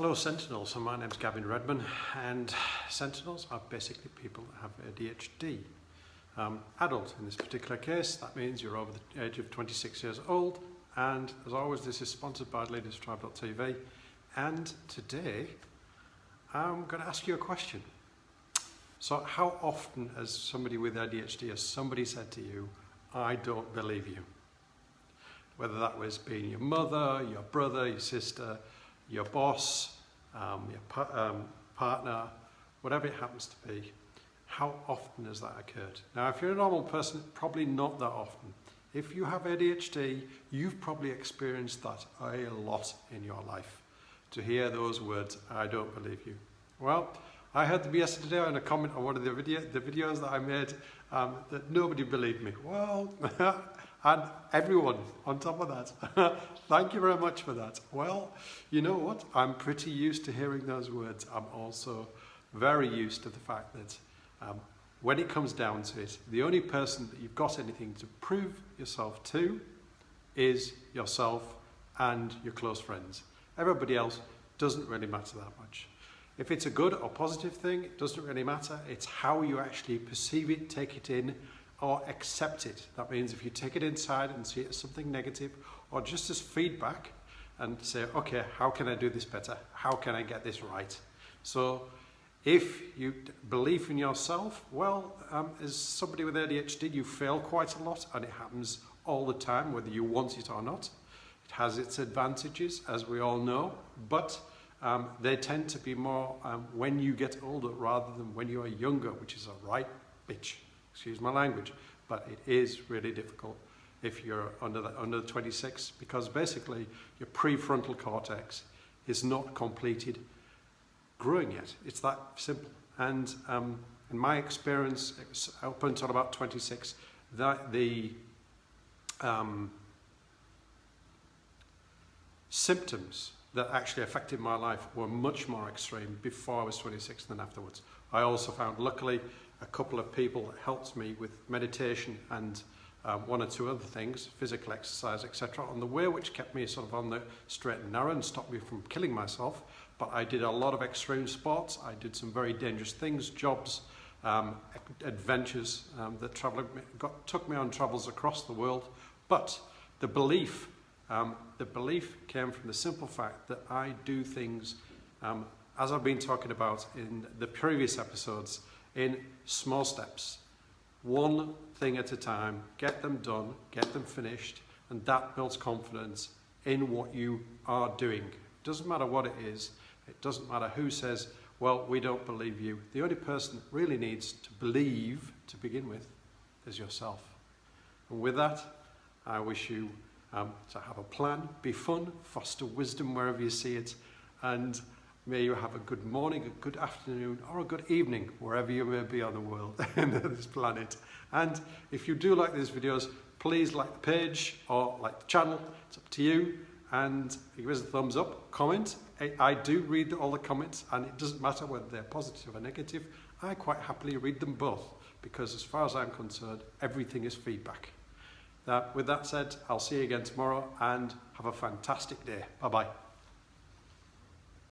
Hello Sentinels, so my name's Gavin Readman, and Sentinels are basically people that have ADHD. Adult in this particular case, that means you're over the age of 26 years old, and as always this is sponsored by Leaderstribe.TV, and today I'm going to ask you a question. So how often as somebody with ADHD has somebody said to you, I don't believe you? Whether that was being your mother, your brother, your sister, your boss, your partner, whatever it happens to be, how often has that occurred? Now, if you're a normal person, probably not that often. If you have ADHD, you've probably experienced that a lot in your life. To hear those words, I don't believe you. Well, I heard them yesterday on a comment on one of the videos that I made that nobody believed me. Well, and everyone on top of that. Thank you very much for that. Well, you know what? I'm pretty used to hearing those words. I'm also very used to the fact that when it comes down to it, the only person that you've got anything to prove yourself to is yourself and your close friends. Everybody else doesn't really matter that much. If it's a good or positive thing, it doesn't really matter. It's how you actually perceive it, take it in, or accept it. That means if you take it inside and see it as something negative, or just as feedback, and say, okay, how can I do this better? How can I get this right? So if you believe in yourself, well, as somebody with ADHD, you fail quite a lot, and it happens all the time, whether you want it or not. It has its advantages, as we all know, but they tend to be more when you get older rather than when you are younger, which is a right bitch. Excuse my language, but it is really difficult if you're under 26, because basically your prefrontal cortex is not completed growing yet. It's that simple. And in my experience, it was up until about 26, that the symptoms that actually affected my life were much more extreme before I was 26 than afterwards. I also found, luckily, a couple of people that helped me with meditation and one or two other things, physical exercise, etc., on the way, which kept me sort of on the straight and narrow and stopped me from killing myself. But I did a lot of extreme sports. I did some very dangerous things, jobs, adventures that took me on travels across the world. But the belief came from the simple fact that I do things, as I've been talking about in the previous episodes, in small steps, one thing at a time, get them done, get them finished, and that builds confidence in what you are doing. It doesn't matter what it is, it doesn't matter who says, well, we don't believe you. The only person that really needs to believe to begin with is yourself. And with that, I wish you to have a plan, be fun, foster wisdom wherever you see it, and may you have a good morning, a good afternoon, or a good evening, wherever you may be on the world, on this planet. And if you do like these videos, please like the page or like the channel. It's up to you. And give us a thumbs up, comment. I do read all the comments, and it doesn't matter whether they're positive or negative. I quite happily read them both, because as far as I'm concerned, everything is feedback. With that said, I'll see you again tomorrow, and have a fantastic day. Bye-bye.